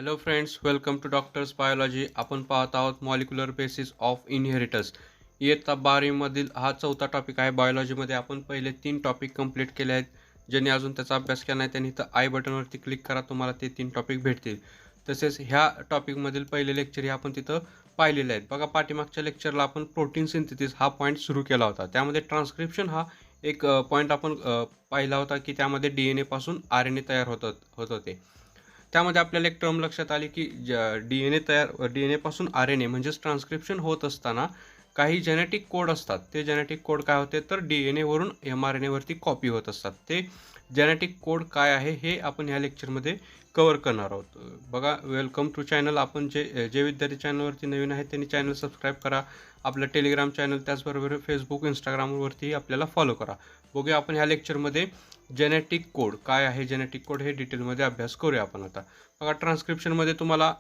Hello friends, welcome to doctors biology. आपण पाहत आहोत मॉलिक्युलर बेसिस ऑफ इनहेरिटन्स. इयत्ता 12वीमधील हा चौथा टॉपिक आहे. बायोलॉजीमध्ये आपण पहिले 3 टॉपिक कंप्लीट केले आहेत. ज्यांनी अजून त्याचा अभ्यास केला नाही त्यांनी इथं आय बटनवरती क्लिक करा, तुम्हाला ते 3 टॉपिक भेटतील. तसेच ह्या टॉपिकमधील पहिले लेक्चर हे आपण तिथं पाहिलेले आहेत. बघा, पाठीमागच्या लेक्चरला आपण प्रोटीन सिंथेसिस हा पॉईंट सुरू केला होता. त्यामध्ये ट्रान्स्क्रिप्शन हा एक पॉईंट आपण पाहिला होता की त्यामध्ये DNA पासून RNA तयार होत होते. त्यामध्ये आपल्याला एक टर्म लक्षात आली की डी एन एपासून RNA म्हणजेच ट्रान्स्क्रिप्शन होत असताना काही जेनेटिक कोड असतात. ते जेनेटिक कोड काय होते तर DNA वरून mRNA वरती कॉपी होत असतात. ते जेनेटिक कोड काय आहे हे आपण ह्या लेक्चरमध्ये कव्हर करणार आहोत. बघा, वेलकम टू चॅनल. आपण जे विद्यार्थी चॅनलवरती नवीन आहेत त्यांनी चॅनल सबस्क्राईब करा. आपलं टेलिग्राम चॅनल त्याचबरोबर फेसबुक इंस्टाग्रामवरती आपल्याला फॉलो करा. बघूया आपण ह्या लेक्चरमध्ये जेनेटिक कोड काय आहे, जेनेटिक कोड हे डिटेलमध्ये अभ्यास करूया आपण आता. बघा, ट्रान्स्क्रिप्शनमध्ये तुम्हाला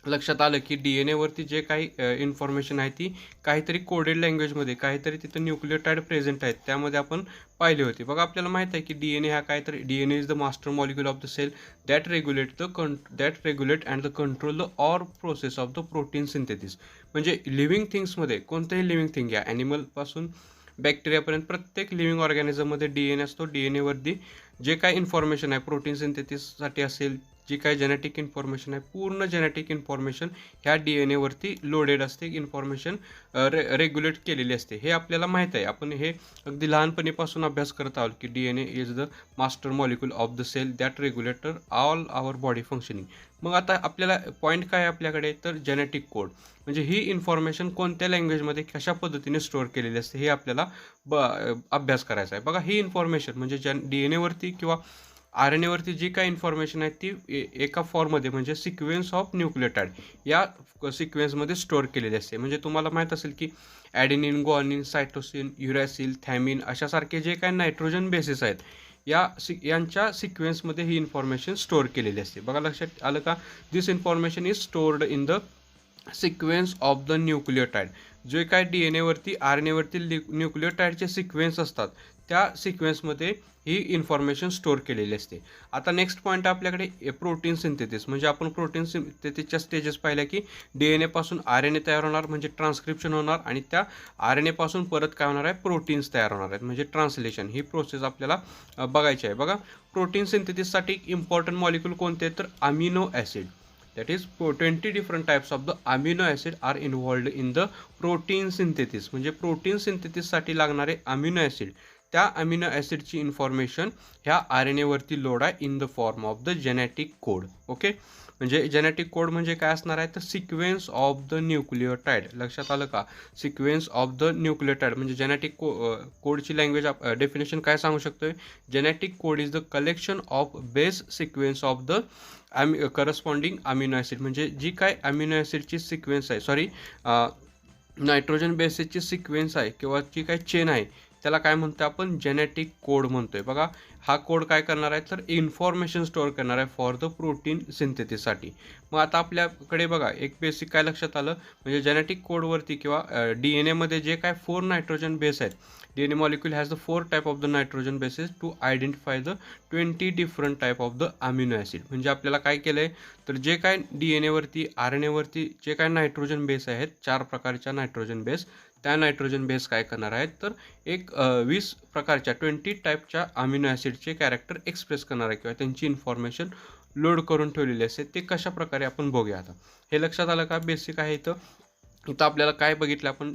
लक्षात आलं की DNA वरती जे काही इन्फॉर्मेशन आहे ती काहीतरी कोडेड लँग्वेजमध्ये काहीतरी तिथं न्यूक्लियोटाईड प्रेझेंट आहेत त्यामध्ये आपण पाहिली होती. बघा, आपल्याला माहीत आहे की DNA हा काहीतरी DNA is the master molecule of the cell that regulate and the control the or process of the protein synthesis. म्हणजे लिव्हिंग थिंग्समध्ये कोणत्याही लिव्हिंग थिंग या ॲनिमलपासून बॅक्टेरियापर्यंत प्रत्येक लिव्हिंग ऑर्गॅनिझममध्ये DNA असतो. DNA वरती जे काही इन्फॉर्मेशन आहे प्रोटीन सिंथेसिससाठी असेल, जी काही जेनेटिक इन्फॉर्मेशन आहे, पूर्ण जेनेटिक इन्फॉर्मेशन ह्या DNA वरती लोडेड असते. इन्फॉर्मेशन रेग्युलेट केलेली असते. हे आपल्याला माहीत आहे. आपण हे अगदी लहानपणीपासून अभ्यास करत आहोत की DNA is the master molecule of the cell that regulator all our body functioning. मग आता आपल्याला पॉईंट काय आहे आपल्याकडे तर जेनेटिक कोड. म्हणजे ही इन्फॉर्मेशन कोणत्या लँग्वेजमध्ये कशा पद्धतीने स्टोअर केलेली असते हे आपल्याला अभ्यास करायचा आहे. बघा, ही इन्फॉर्मेशन म्हणजे DNA वरती किंवा RNA वरती जी काही इन्फॉर्मेशन आहे ती एका फॉर्ममध्ये म्हणजे सिक्वेन्स ऑफ न्यूक्लियोटाईड या सिक्वेन्समध्ये स्टोअर केलेली असते. म्हणजे तुम्हाला माहीत असेल की ॲडेनिन, ग्वानिन, सायटोसिन, युरॅसिल, थॅमिन अशासारखे जे काही नायट्रोजन बेसिस आहेत यांच्या सिक्वेन्समध्ये ही इन्फॉर्मेशन स्टोअर केलेली असते. बघा, लक्षात आलं का? This information is stored in the sequence of the nucleotide. जे काय DNA वरती RNA वरती न्यूक्लियोटाईडचे सिक्वेन्स असतात त्या सिक्वेन्समध्ये ही इन्फॉर्मेशन स्टोअर केलेली असते. आता नेक्स्ट पॉईंट आपल्याकडे प्रोटीन सिंथेसिस. म्हणजे आपण प्रोटीन सिंथेसिसच्या स्टेजेस पाहिल्या की DNA पासून RNA तयार होणार म्हणजे ट्रान्स्क्रिप्शन होणार आणि त्या RNA पासून परत काय होणार आहे प्रोटीन्स तयार होणार आहेत म्हणजे ट्रान्सलेशन. ही प्रोसेस आपल्याला बघायची आहे. बघा, प्रोटीन सिंथेसिससाठी इम्पॉर्टंट मॉलिक्यूल कोणते तर amino acid. that is 20 different types of the amino acid are involved in the protein synthesis. म्हणजे प्रोटीन सिंथेसिससाठी लागणारे अमिनो ॲसिड, त्या अमिनो ॲसिडची इन्फॉर्मेशन ह्या RNA वरती लोड आहे in the form of the genetic code. Okay, म्हणजे genetic code म्हणजे काय असणार आहे तर सिक्वेन्स ऑफ द न्यूक्लियोटाईड. लक्षात आलं का? सिक्वेन्स ऑफ द न्यूक्लियोटाईड म्हणजे जेनेटिक कोडची लँग्वेज डेफिनेशन काय सांगू शकतोय? Genetic code is the collection of base sequence of the corresponding amino acid. म्हणजे जी काय अमिनो ॲसिडची सिक्वेन्स आहे नायट्रोजन बेसिसची सिक्वेन्स आहे किंवा जी काही चेन आहे त्याला काय म्हणतो आपण जेनेटिक कोड म्हणतोय. बघा, हा कोड काय करणार आहे तर इन्फॉर्मेशन स्टोअर करणार आहे फॉर द प्रोटीन सिंथेसिससाठी. मग आता आपल्याकडे बघा एक बेसिक काय लक्षात आलं म्हणजे जेनेटिक कोडवरती किंवा DNA मध्ये जे काय 4 नायट्रोजन बेस आहेत. DNA molecule has the 4 type of the nitrogen bases to identify the 20 different type of the amino acid. म्हणजे आपल्याला काय केलंय तर जे काय DNA वरती RNA वरती जे काय नायट्रोजन बेस आहेत 4 प्रकारच्या नायट्रोजन बेस, त्या नायट्रोजन बेस काय करणार आहेत तर एक 20 प्रकारच्या 20 टाईपच्या अमिनो ॲसिडचे कॅरेक्टर एक्सप्रेस करणार आहे किंवा त्यांची इन्फॉर्मेशन लोड करून ठेवलेली असते. ते कशा प्रकारे आपण बघूया आता. हे लक्षात आलं का? बेसिक आहे. इथं आपल्याला काय बघितलं आपण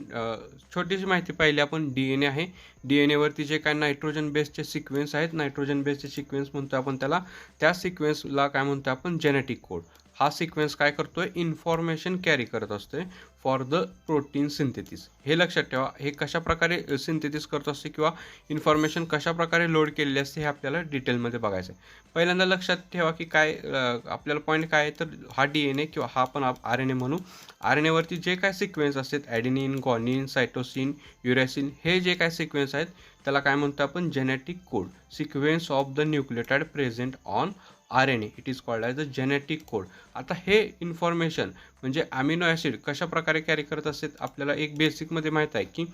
छोटीशी माहिती पाहिली आपण. DNA आहे. DNA वरती जे काय नायट्रोजन बेसचे सिक्वेन्स आहेत, नायट्रोजन बेसचे सिक्वेन्स म्हणतो आपण त्याला. त्या सिक्वेन्सला काय म्हणतो आपण जेनेटिक कोड. हा सिक्वेन्स काय करतोय इन्फॉर्मेशन कॅरी करत असतोय फॉर द प्रोटीन सिंथेसिस. हे लक्षात ठेवा. हे कशा प्रकारे सिंथेसिस करत असते किंवा इन्फॉर्मेशन कशा प्रकारे लोड केलेली असते हे आपल्याला डिटेलमध्ये बघायचं आहे. पहिल्यांदा लक्षात ठेवा की काय आपल्याला पॉईंट काय आहे तर हा DNA किंवा हा आपण RNA म्हणू. RNA वरती जे काय सिक्वेन्स असतात ॲडेनिन, ग्वानिन, सायटोसिन, युरॅसिन हे जे काय सिक्वेन्स आहेत त्याला काय म्हणतो आपण genetic code. Sequence of the nucleotide present on RNA it is called as the genetic code. आता हे इन्फॉर्मेशन म्हणजे अमिनो ॲसिड कशा प्रकारे कॅरी करत असतात आपल्याला एक बेसिकमध्ये माहीत आहे की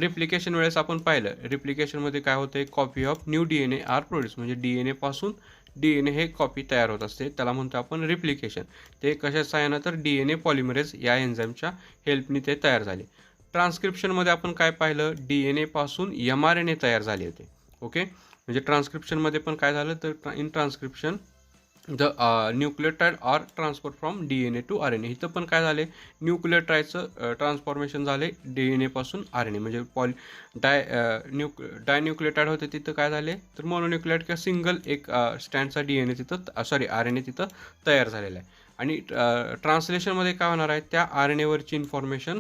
रिप्लिकेशन वेळेस आपण पाहिलं. रिप्लिकेशनमध्ये काय होतं copy of new DNA are produce म्हणजे DNA पासून DNA हे कॉपी तयार होत असते, त्याला म्हणतो आपण रिप्लिकेशन. ते कशा सहाय्यानं तर DNA पॉलिमरेज या एन्झाईमच्या हेल्पने ते तयार झाले. ट्रान्स्क्रिप्शनमध्ये आपण काय पाहिलं, DNA पासून mRNA तयार झाले होते. ओके, म्हणजे ट्रान्स्क्रिप्शनमध्ये पण काय झालं तर in transcription the nucleotide are transfer from DNA to RNA. इथं पण काय झाले, न्यूक्लियोटाइडचं ट्रान्सफॉर्मेशन झाले DNA पासून RNA, म्हणजे डायन्यूक्लियोटाइड होते तिथं काय झाले तर मोनोन्यूक्लियोटाइड किंवा सिंगल एक स्टँडचा DNA तिथं RNA तिथं तयार झालेला आहे. आणि ट्रान्सलेशनमध्ये काय होणार आहे, त्या RNAवरची इन्फॉर्मेशन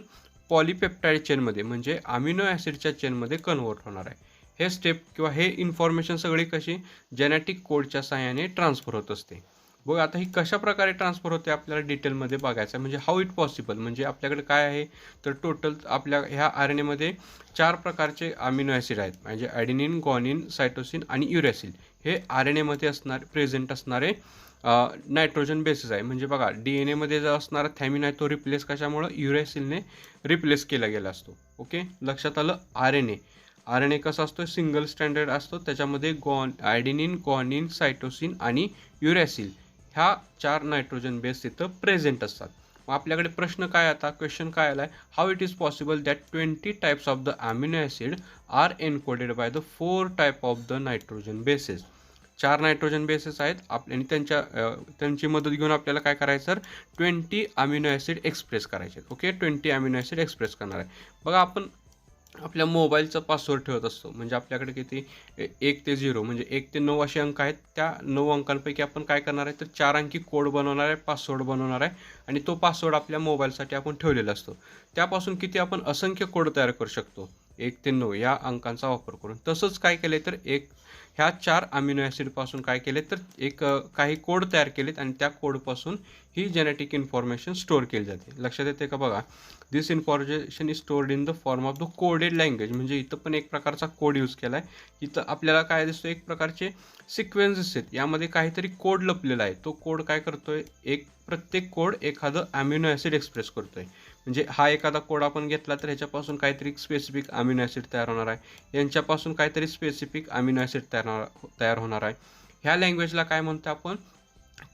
पॉलिपेप्टाइड चेनमध्ये म्हणजे अमिनो ॲसिडच्या चेनमध्ये कन्व्हर्ट होणार आहे. हे स्टेप किंवा हे इन्फॉर्मेशन सगळी कशी जेनेटिक कोडच्या सहाय्याने ट्रान्सफर होत असते. बघ आता ही कशा प्रकारे ट्रान्सफर होते आपल्याला डिटेलमध्ये बघायचं आहे. म्हणजे हाऊ इट पॉसिबल, म्हणजे आपल्याकडे काय आहे तर टोटल आपल्या ह्या RNAमध्ये 4 प्रकारचे अमिनो ॲसिड आहेत, म्हणजे ॲडेनिन, ग्वानिन, सायटोसिन आणि युरॅसिल. हे RNAमध्ये प्रेझेंट असणारे नायट्रोजन बेसिस आहे. म्हणजे बघा DNAमध्ये जो असणारा थॅमिन आहे तो रिप्लेस कशामुळं युरॅसिलने रिप्लेस केला गेला असतो. ओके, लक्षात आलं. RNA कसा असतो, सिंगल स्टँडर्ड असतो, त्याच्यामध्ये ॲडेनिन, ग्वानिन, सायटोसिन आणि युरॅसिल ह्या 4 नायट्रोजन बेस तिथं प्रेझेंट असतात. मग आपल्याकडे प्रश्न काय, आता क्वेश्चन काय आला आहे, how it is possible that 20 types of the amino acid are encoded by the 4 type of the nitrogen bases. 4 nitrogen bases आहेत आणि त्यांची मदत घेऊन आपल्याला काय करायचं तर 20 अमिनो ॲसिड एक्सप्रेस करायचे. ओके, 20 अमिनो ॲसिड एक्सप्रेस करणार आहे. बघा आपण आपल्या मोबाईलचा पासवर्ड ठेवत असतो, म्हणजे आपल्याकडे किती 1 ते 0 म्हणजे 1 ते 9 असे अंक आहेत. त्या 9 अंकांपैकी आपण काय करणार आहे तर 4 अंकी कोड बनवणार आहे, पासवर्ड बनवणार आहे आणि तो पासवर्ड आपल्या मोबाईलसाठी आपण ठेवलेला असतो. त्यापासून किती आपण असंख्य कोड तयार करू शकतो 1 ते 9 या अंकांचा वापर करून. तसंच काय केले तर ह्या 4 अमिनो ॲसिडपासून काय केले तर काही कोड तयार केलेत आणि त्या कोडपासून ही जेनेटिक इन्फॉर्मेशन स्टोअर केली जाते. लक्षात येते का बघा, this information is stored in the form of the coded language. म्हणजे इथं पण एक प्रकारचा कोड यूज केला आहे. इथं आपल्याला काय दिसतो, एक प्रकारचे सिक्वेन्सेस आहेत, यामध्ये काहीतरी कोड लपलेला आहे. तो कोड काय करतोय, प्रत्येक कोड एखादं अमिनो ॲसिड एक्सप्रेस करतोय. म्हणजे हा एखादा कोड आपण घेतला तर ह्याच्यापासून काहीतरी स्पेसिफिक अमिनो ॲसिड तयार होणार आहे, यांच्यापासून काहीतरी स्पेसिफिक अमिनो ॲसिड तयार होणार आहे. ह्या लँग्वेजला काय म्हणतो आपण,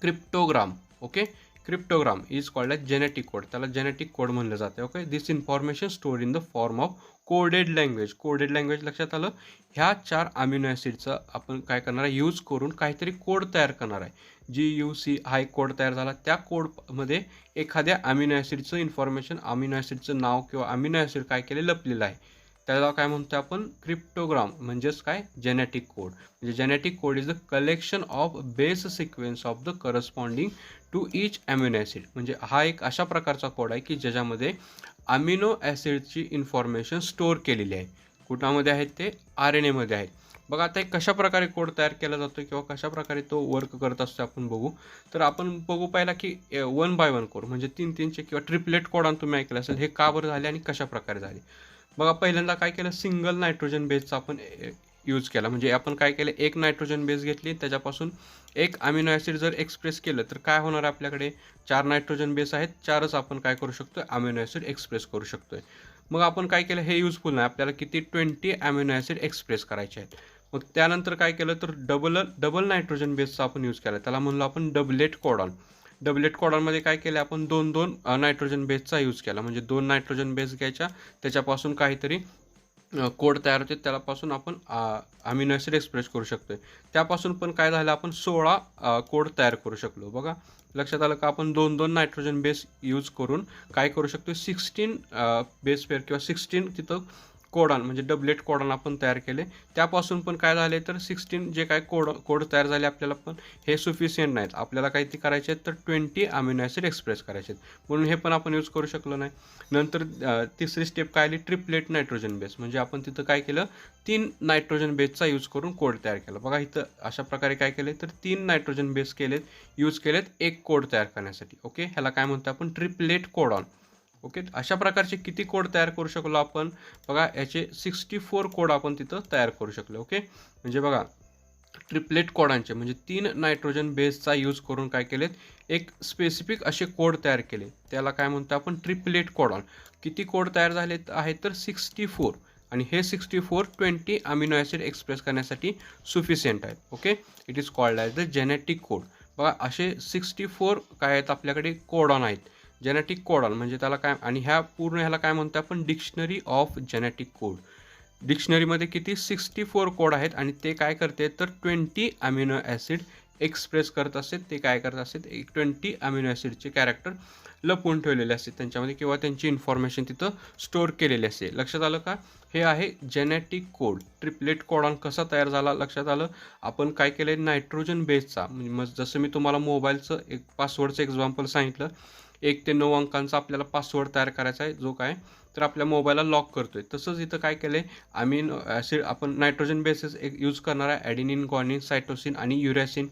cryptogram. Okay, cryptogram is called as genetic code, त्याला जेनेटिक कोड म्हणलं जाते. Okay, this information stored in the form of coded language. Coded language लक्षात आलं. ह्या 4 अमिनो ॲसिडचा आपण काय करणार आहे, यूज करून काहीतरी कोड तयार करणार आहे. GUC हा एक कोड तयार झाला, त्या कोडमध्ये एखाद्या अमिनो ॲसिडचं इन्फॉर्मेशन, अमिनो ॲसिडचं नाव किंवा अमिनो ॲसिड काय केले लपलेलं आहे, त्याला काय म्हणतो आपण क्रिप्टोग्राम, म्हणजेच काय जेनेटिक कोड. म्हणजे genetic code is the collection of base sequence of the corresponding to each amino acid. म्हणजे हा एक अशा प्रकारचा कोड आहे की ज्याच्यामध्ये अमिनो ॲसिडची इन्फॉर्मेशन स्टोअर केलेली आहे. कुठामध्ये आहेत ते RNAमध्ये आहेत. बघा आता एक कशा प्रकारे कोड तयार केला जातो किंवा कशा प्रकारे तो वर्क करत असतो आपण बघू. तर आपण बघू पहिला की 1 बाय 1 कोड, म्हणजे 3-3चे किंवा ट्रिपलेट कोड तुम्ही ऐकलं असेल, हे का बरं झाले आणि कशा प्रकारे झाले. बघा पहिल्यांदा काय केलं, सिंगल नायट्रोजन बेसचा आपण यूज केला. म्हणजे आपण काय केलं, एक नायट्रोजन बेस घेतली, त्याच्यापासून एक अमिनो ॲसिड जर एक्सप्रेस केलं तर काय होणार आहे, आपल्याकडे 4 नायट्रोजन बेस आहेत, 4च आपण काय करू शकतो, अमिनो ॲसिड एक्सप्रेस करू शकतोय. मग आपण काय केलं, हे युजफुल नाही, आपल्याला किती 20 अमिनो ॲसिड एक्सप्रेस करायचे आहेत. मग त्यानंतर काय केलं तर डबल नायट्रोजन बेसचा आपण यूज केला, त्याला म्हणलो आपण डबलेट कोडॉन. डबलेट कोडॉनमध्ये काय केलं, आपण 2-2 नायट्रोजन बेसचा यूज केला. म्हणजे 2 नायट्रोजन बेस घ्यायच्या, त्याच्यापासून काहीतरी कोड तयार होते, त्यापासून आपण अमिनो ॲसिड एक्सप्रेस करू शकतोय. त्यापासून पण काय झालं, आपण 16 कोड तयार करू शकलो. बघा लक्षात आलं का, आपण 2-2 नायट्रोजन बेस यूज करून काय करू शकतो, 16 बेस पेअर किंवा 16 तिथं कोडॉन म्हणजे डबलेट कोडॉन आपण तयार केले. त्यापासून पण काय झाले तर 16 जे काय कोड तयार झाले आपल्याला, पण हे सफिशियंट नाहीत, आपल्याला काय ते करायचे आहेत तर 20 अमिनो ॲसिड एक्सप्रेस करायचे आहेत, म्हणून हे पण आपण यूज करू शकलो नाही. नंतर तिसरी स्टेप काय आली, ट्रिपलेट नायट्रोजन बेस. म्हणजे आपण तिथं काय केलं, 3 नायट्रोजन बेसचा यूज करून कोड तयार केला. बघा इथं अशा प्रकारे काय केले तर 3 नायट्रोजन बेस यूज केलेत एक कोड तयार करण्यासाठी. ओके, ह्याला काय म्हणतो आपण, ट्रिपलेट कोडॉन. ओके, अशा प्रकारचे किती कोड तयार करू शकलो आपण, बघा याचे 64 कोड आपण तिथं तयार करू शकलो. ओके, म्हणजे बघा ट्रिपलेट कोडांचे म्हणजे 3 नायट्रोजन बेसचा यूज करून काय केलेत, एक स्पेसिफिक असे कोड तयार केले, त्याला काय म्हणतो आपण ट्रिपलेट कोडॉन. किती कोड तयार झाले आहेत तर 64. आणि हे 64 20 अमिनो ॲसिड एक्सप्रेस करण्यासाठी सफिशियंट आहेत. Okay, it is called as the genetic code. बघा असे 64 काय आहेत आपल्याकडे कोडॉन आहेत. जेनेटिक कोडॉन म्हणजे त्याला काय, आणि ह्या पूर्ण ह्याला काय म्हणतो आपण, डिक्शनरी ऑफ जेनेटिक कोड. डिक्शनरीमध्ये किती 64 कोड आहेत आणि ते काय करते तर 20 अमिनो ॲसिड एक्सप्रेस करत असतात. ते काय करत असतात, 20 अमिनो ॲसिडचे कॅरेक्टर लपवून ठेवलेले असते त्यांच्यामध्ये किंवा त्यांची इन्फॉर्मेशन तिथं स्टोअर केलेली असते. लक्षात आलं का? हे आहे जेनेटिक कोड. ट्रिपलेट कोडॉन कसा तयार झाला लक्षात आलं. आपण काय केलं आहे, नायट्रोजन बेसचा, म्हणजे मग जसं मी तुम्हाला मोबाईलचं एक पासवर्डचं एक्झाम्पल सांगितलं, 1 ते 9 अंकांचा आपल्याला पासवर्ड तयार करायचा आहे जो काय तर आपल्या मोबाईलला लॉक करतोय. तसंच इथं काय केलं आहे, अमिनो ॲसिड आपण नायट्रोजन बेसेस एक यूज करणार आहे. ॲडेनिन, ग्वानिन, सायटोसिन आणि युरॅसिन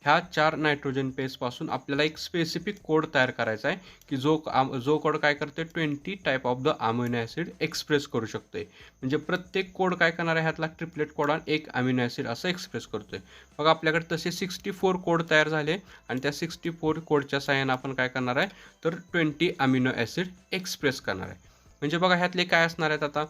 ह्या 4 नायट्रोजन बेसपासून आपल्याला एक स्पेसिफिक कोड तयार करायचा आहे की जो कोड काय करते 20 type of the amino acid express करू शकतोय. म्हणजे प्रत्येक कोड काय करणार आहे, ह्यातला ट्रिपलेट कोडॉन एक अमिनो ॲसिड असं एक्सप्रेस करतोय. बघा आपल्याकडे तसे 64 कोड तयार झाले आणि त्या 64 कोडच्या साहाय्याने आपण काय करणार आहे तर 20 अमिनो ॲसिड एक्सप्रेस करणार आहे. म्हणजे बघा ह्यातले काय असणार आहेत आता,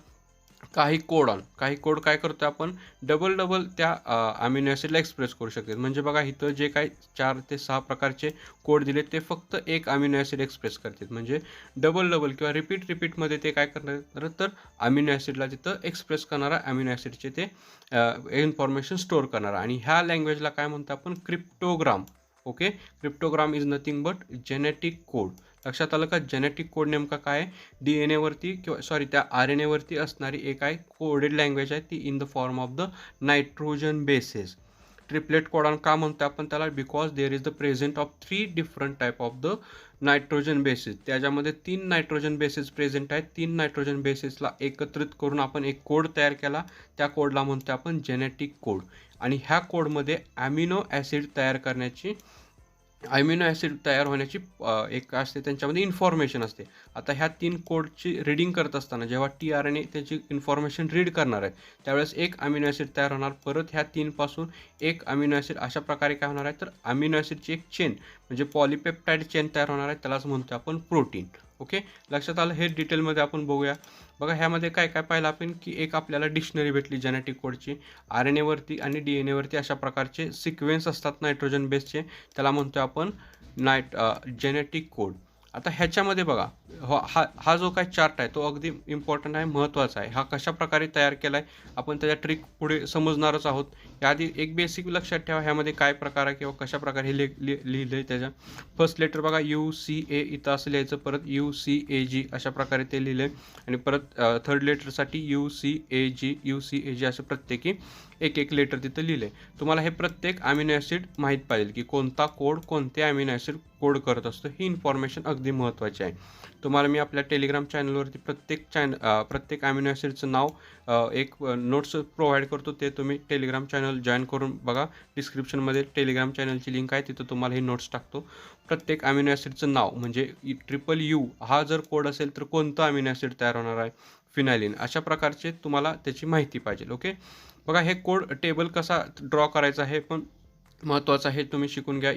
काही कोड काय करतो आपण डबल त्या अमिनो ॲसिडला एक्सप्रेस करू शकतो. म्हणजे बघा इथं जे काही 4 ते 6 प्रकारचे कोड दिले ते फक्त एक अमिनो ॲसिड एक्सप्रेस करतात. म्हणजे डबल किंवा रिपीटमध्ये ते काय करणार तर अमिनो ॲसिडला तिथं एक्सप्रेस करणारा अमिनो ॲसिडचे ते इन्फॉर्मेशन स्टोअर करणारा. आणि ह्या लँग्वेजला काय म्हणतो आपण, cryptogram. Okay, cryptogram is nothing but genetic code. लक्षात आलं का? जेनेटिक कोड नेमका काय आहे, DNA वरती किंवा त्या RNA वरती असणारी एक आहे कोडेड लँग्वेज आहे ती in the form of the nitrogen bases. Triplet codon का म्हणतो आपण त्याला, because there is the present of 3 different type of the nitrogen bases. त्याच्यामध्ये 3 नायट्रोजन बेसेस प्रेझेंट आहेत. 3 नायट्रोजन बेसेसला एकत्रित करून आपण एक कोड तयार केला. त्या कोडला म्हणतो आपण जेनेटिक कोड. आणि ह्या कोडमध्ये अमिनो ॲसिड तयार होण्याची एक असते, त्यांच्यामध्ये इन्फॉर्मेशन असते. आता ह्या 3 कोडची रीडिंग करत असताना जेव्हा tRNA त्याची इन्फॉर्मेशन रीड करणार आहे त्यावेळेस एक अमिनो ॲसिड तयार होणार. परत ह्या 3 पासून एक अमिनो ॲसिड अशा प्रकारे काय होणार आहे तर अमिनो ॲसिडची एक चेन म्हणजे पॉलिपेप्टाईड चेन तयार होणार आहे. त्यालाच म्हणतो आपण प्रोटीन. ओके, लक्षात आलं. हे डिटेलमध्ये आपण बघूया. बघा ह्यामध्ये काय काय पाहिलं आपण की एक आपल्याला डिक्शनरी भेटली जेनेटिक कोडची. RNA वरती आणि DNA वरती अशा प्रकारचे सिक्वेन्स असतात नायट्रोजन बेसचे, त्याला म्हणतो आपण जेनेटिक कोड. आता ह्याच्यामध्ये बघा हा जो काय चार्ट आहे तो अगदी इम्पॉर्टंट आहे, महत्त्वाचा आहे. हा कशा प्रकारे तयार केला आहे आपण त्याच्या ट्रिक पुढे समजणारच आहोत. याआधी एक बेसिक लक्षात ठेवा, ह्यामध्ये काय प्रकार आहे किंवा कशा प्रकारे हे लिहिलं आहे. त्याच्या फर्स्ट लेटर बघा UCA इथं असं लिहायचं, परत UCAG अशा प्रकारे ते लिहिलं आहे. आणि परत थर्ड लेटरसाठी UCAG असं प्रत्येकी एक लेटर तिथं लिहिलं आहे. तुम्हाला हे प्रत्येक अमिनो ॲसिड माहीत पाहिजे की कोणता कोड कोणते अमिनो ॲसिड कोड करत असतो. ही इन्फॉर्मेशन अगदी महत्त्वाची आहे. तुम्हाला मी आपल्या टेलिग्राम चॅनलवरती प्रत्येक अमिनो ॲसिडचं नाव एक नोट्स प्रोव्हाइड करतो. ते तुम्ही टेलिग्राम चॅनल जॉईन करून बघा. डिस्क्रिप्शनमध्ये टेलिग्राम चॅनलची लिंक आहे, तिथं तुम्हाला हे नोट्स टाकतो. प्रत्येक अमिनो ॲसिडचं नाव म्हणजे UU हा जर कोड असेल तर कोणतं अमिनो ॲसिड तयार होणार आहे, फिनायलिन. अशा प्रकारचे तुम्हाला त्याची माहिती पाहिजे. ओके, बघा हे कोड टेबल कसा ड्रॉ करायचा हे पण महत्त्वाचं आहे, तुम्ही शिकून घ्या.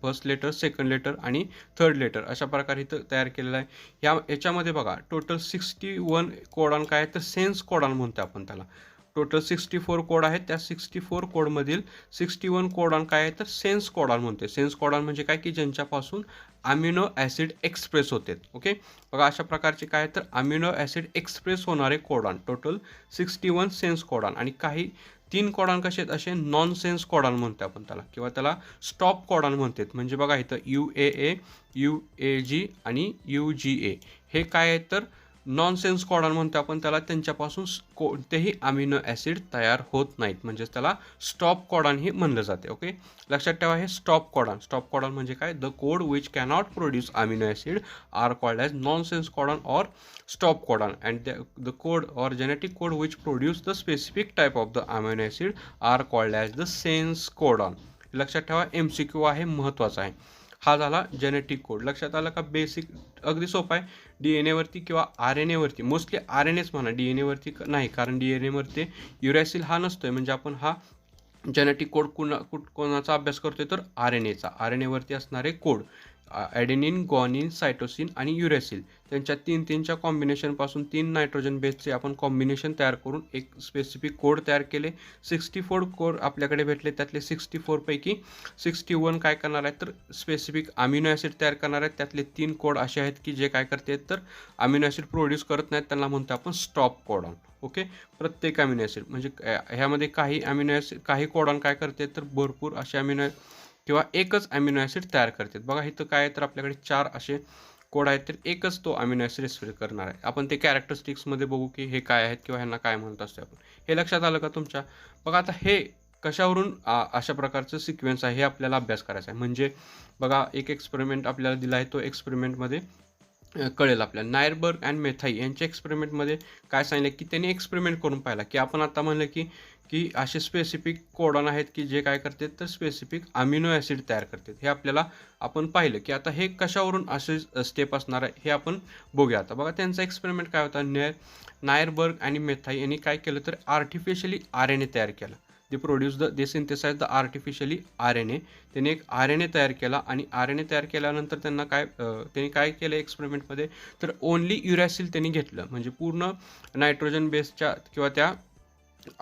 फर्स्ट लेटर, सेकंड लेटर आणि थर्ड लेटर अशा प्रकारे इथं तयार केलेलं आहे. याच्यामध्ये बघा टोटल 61 कोडॉन काय आहे तर सेन्स कोडॉन म्हणतो आपण त्याला. टोटल 64 कोड आहेत. त्या 64 कोडमधील 61 कोडॉन काय आहे तर सेन्स कोडॉन म्हणते. सेन्स कोडॉन म्हणजे काय की ज्यांच्यापासून अमिनो ॲसिड एक्सप्रेस होते. ओके, बघा अशा प्रकारचे काय तर अमिनो ॲसिड एक्सप्रेस होणारे कोडॉन टोटल 61 सेन्स कोडॉन. आणि काही 3 कोडॉन कसे आहेत असे नॉन सेन्स कोडॉन म्हणतो आपण त्याला, किंवा त्याला स्टॉप कोडॉन म्हणतात. म्हणजे बघा इथं UAA, UAG आणि UGA हे काय आहेत तर नॉनसेन्स कोडॉन म्हणतो आपण त्याला. त्यांच्यापासून कोणतेही अमिनो ॲसिड तयार होत नाहीत, म्हणजेच त्याला स्टॉप कोडॉन ही म्हणलं जाते. ओके, लक्षात ठेवा हे स्टॉप कोडॉन म्हणजे काय, the code which cannot produce amino acid are called as nonsense codon or stop codon, and the code or genetic code which produce the specific type of the amino acid are called as the sense codon. लक्षात ठेवा, MCQ आहे, महत्त्वाचा आहे. हा झाला genetic code. लक्षात आलं का? बेसिक अगदी सोपा आहे. DNA वरती किंवा RNA वरती, मोस्टली RNAच म्हणा, DNA वरती नाही, कारण DNA वरती युरॅसिल हा नसतोय. म्हणजे आपण हा जेनेटिक कोड कोणाचा अभ्यास करतोय तर RNAचा. RNA वरती असणारे कोड ॲडेनिन, ग्वानिन, सायटोसिन आणि युरॅसिल त्यांच्या 3-3च्या कॉम्बिनेशनपासून 3 नायट्रोजन बेसचे आपण कॉम्बिनेशन तयार करून एक स्पेसिफिक कोड तयार केले. 64 कोड आपल्याकडे भेटले. त्यातले 64 पैकी 61 काय करणार आहेत तर स्पेसिफिक अमिनो ॲसिड तयार करणार आहेत. त्यातले 3 कोड असे आहेत की जे काय करतात तर अमिनो ॲसिड प्रोड्यूस करत नाहीत. त्यांना म्हणतो आपण स्टॉप कोडॉन. ओके, प्रत्येक अमिनो ॲसिड म्हणजे ह्यामध्ये काही अमिनो ॲसिड काही कोडॉन काय करते तर भरपूर असे अमिनो किंवा एकच अमिनो ॲसिड तयार करतात. बघा इथं काय आहे तर आपल्याकडे 4 असे कोड आहेत तर एकच तो अमिनो ॲसिड एक्सप्रेस करणार आहे. आपण ते कॅरेक्टरिस्टिक्समध्ये बघू की हे काय आहेत किंवा ह्यांना काय म्हणत असते आपण. हे लक्षात आलं का तुमच्या? बघा आता हे कशावरून अशा प्रकारचं सिक्वेन्स आहे हे आपल्याला अभ्यास करायचा आहे. म्हणजे बघा एक एक्सपेरिमेंट आपल्याला दिला आहे. तो एक्सपेरिमेंटमध्ये कळेल आपल्याला. नायरबर्ग अँड मेथाई यांच्या एक्सपेरिमेंटमध्ये काय सांगितलं की त्यांनी एक्सपेरिमेंट करून पाहिला की आपण आता म्हणलं की की असे स्पेसिफिक कोडॉन आहेत की जे काय करतात तर स्पेसिफिक अमिनो ॲसिड तयार करतात. हे आपल्याला आपण पाहिलं की आता हे कशावरून असे स्टेप असणार आहे हे आपण बघूया. आता बघा त्यांचा एक्सपेरिमेंट काय होता. नायरबर्ग आणि मेथाई यांनी काय केलं तर आर्टिफिशियली RNA तयार केला. दे सिंथेसाइज द आर्टिफिशियली RNA. त्यांनी एक RNA तयार केला आणि RNA तयार केल्यानंतर त्यांनी काय केलं एक्सपेरिमेंटमध्ये तर ओन्ली युरॅसिल त्यांनी घेतलं. म्हणजे पूर्ण नायट्रोजन बेसच्या किंवा त्या